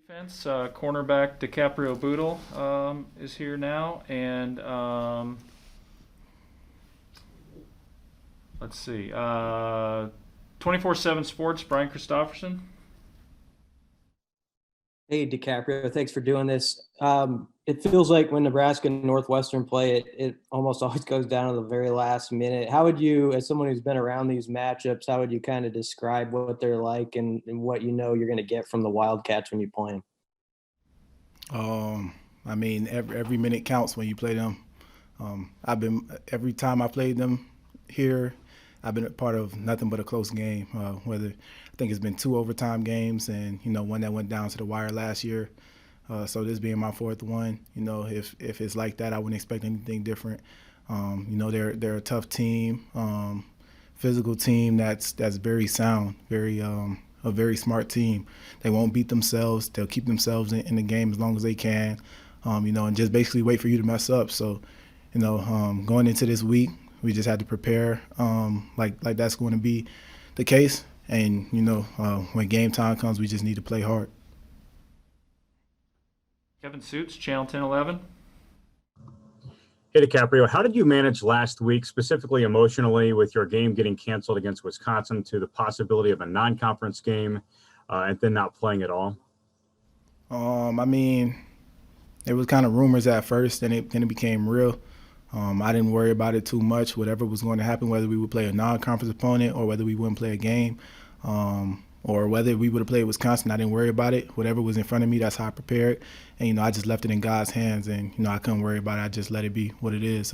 Defense, cornerback Dicaprio Bootle is here now, and let's see, 24/7 Sports, Brian Christopherson. Hey, Dicaprio, thanks for doing this. It feels like when Nebraska and Northwestern play, it almost always goes down to the very last minute. How would you, as someone who's been around these matchups, how would you kind of describe what they're like and what you know you're going to get from the Wildcats when you play them? I mean, every minute counts when you play them. Every time I played them here, I've been a part of nothing but a close game. Whether I think it's been two overtime games, and one that went down to the wire last year. So this being my fourth one, if it's like that, I wouldn't expect anything different. They're a tough team, physical team that's very sound, a very smart team. They won't beat themselves. They'll keep themselves in the game as long as they can, and just basically wait for you to mess up. So, going into this week, we just had to prepare like that's going to be the case. And, when game time comes, we just need to play hard. Kevin Suits, Channel 1011. Hey, Dicaprio, how did you manage last week, specifically emotionally, with your game getting canceled against Wisconsin to the possibility of a non-conference game and then not playing at all? I mean, it was kind of rumors at first, then it became real. I didn't worry about it too much. Whatever was going to happen, whether we would play a non-conference opponent or whether we wouldn't play a game, or whether we would have played Wisconsin, I didn't worry about it. Whatever was in front of me, that's how I prepared. And, I just left it in God's hands, and, I couldn't worry about it. I just let it be what it is.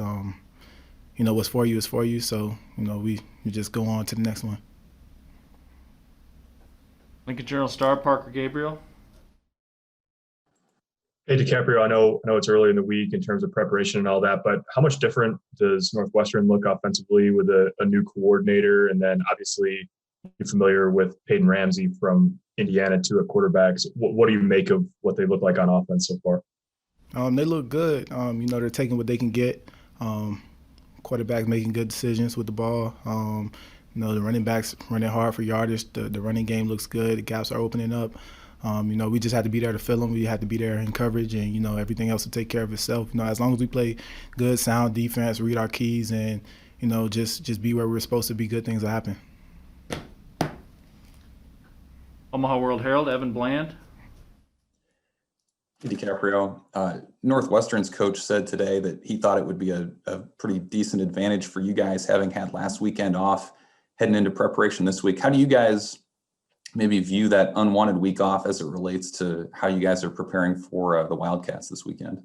What's for you is for you. So, we just go on to the next one. Lincoln Journal-Star, Parker Gabriel. Hey, Dicaprio, I know it's early in the week in terms of preparation and all that, but how much different does Northwestern look offensively with a new coordinator? And then obviously you're familiar with Peyton Ramsey from Indiana too at quarterbacks. What do you make of what they look like on offense so far? They look good. They're taking what they can get. Quarterbacks making good decisions with the ball. The running backs running hard for yardage. The running game looks good. The gaps are opening up. We just had to be there to fill them. We had to be there in coverage, and everything else will take care of itself. As long as we play good, sound defense, read our keys, and just be where we're supposed to be, good things will happen. Omaha World Herald, Evan Bland. Hey, DiCaprio. Northwestern's coach said today that he thought it would be a pretty decent advantage for you guys having had last weekend off, heading into preparation this week. How do you guys maybe view that unwanted week off as it relates to how you guys are preparing for the Wildcats this weekend?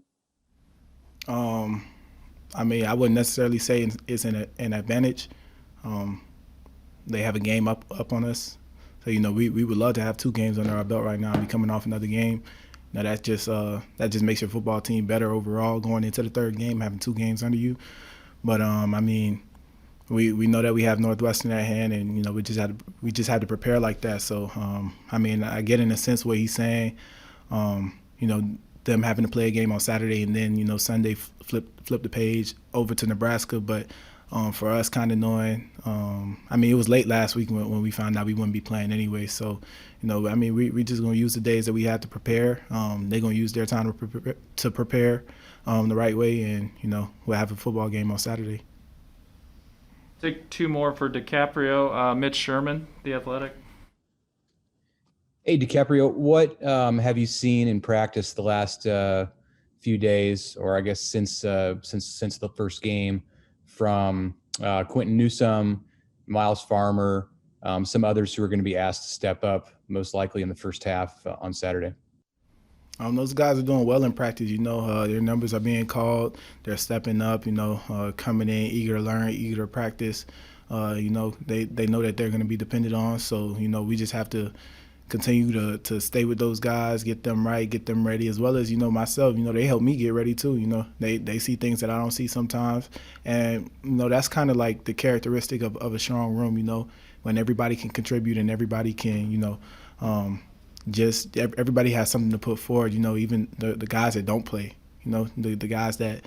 I wouldn't necessarily say it's an advantage. They have a game up on us. So, we would love to have two games under our belt right now and be coming off another game. Now, that just makes your football team better overall going into the third game, having two games under you. But, we know that we have Northwestern at hand, and we just had to prepare like that. So I get in a sense what he's saying. Them having to play a game on Saturday and then Sunday flip the page over to Nebraska. But for us, kind of knowing, it was late last week when we found out we wouldn't be playing anyway. So we just gonna use the days that we had to prepare. They're gonna use their time to prepare the right way, and we'll have a football game on Saturday. Take two more for DiCaprio. Mitch Sherman, The Athletic. Hey, DiCaprio, what have you seen in practice the last few days, or I guess since the first game, from Quentin Newsome, Miles Farmer, some others who are going to be asked to step up, most likely in the first half on Saturday? Those guys are doing well in practice. Their numbers are being called. They're stepping up. Coming in eager to learn, eager to practice. They know that they're going to be depended on. So we just have to continue to stay with those guys, get them right, get them ready, as well as myself. They help me get ready too. They see things that I don't see sometimes, and that's kind of like the characteristic of a strong room. When everybody can contribute and everybody can just everybody has something to put forward, even the guys that don't play, the guys that,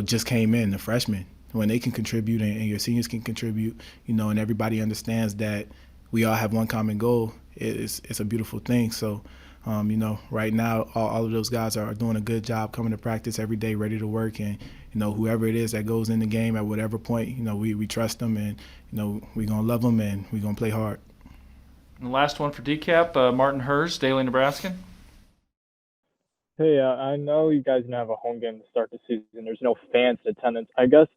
just came in, the freshmen, when they can contribute and your seniors can contribute, and everybody understands that we all have one common goal, it's a beautiful thing. So, You know, right now, all of those guys are doing a good job coming to practice every day, ready to work. And, you know, whoever it is that goes in the game at whatever point, you know, we trust them, and, you know, we're going to love them, and we're going to play hard. And the last one for Decap, Martin Hers, Daily Nebraskan. Hey, I know you guys now have a home game to start the season. There's no fans in attendance. I guess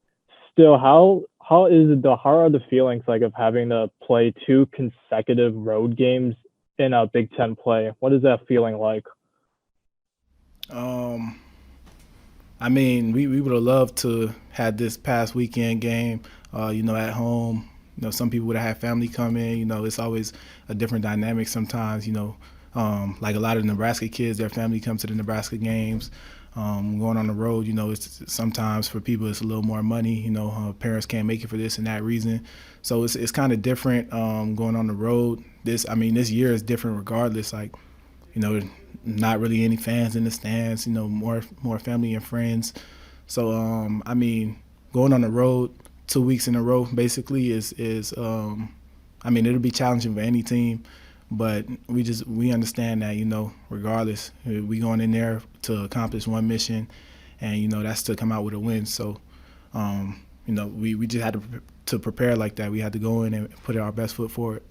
still, how are the feelings like of having to play 2 consecutive road games in a Big Ten play? What is that feeling like? I mean, we would have loved to have this past weekend game, you know, at home. You know, some people would have had family come in. You know, it's always a different dynamic sometimes, you know. Like a lot of Nebraska kids, their family comes to the Nebraska games. Going on the road, you know, it's sometimes for people it's a little more money. You know, parents can't make it for this and that reason. So it's kind of different going on the road. This year is different regardless. Like, you know, not really any fans in the stands. You know, more family and friends. So I mean, going on the road 2 weeks in a row basically is I mean, it'll be challenging for any team. But we understand that, you know, regardless, we going in there to accomplish one mission, and, you know, that's to come out with a win. So, you know, we just had to prepare like that. We had to go in and put our best foot forward.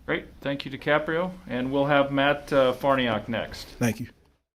Great. Thank you, Dicaprio. And we'll have Matt Farniok next. Thank you.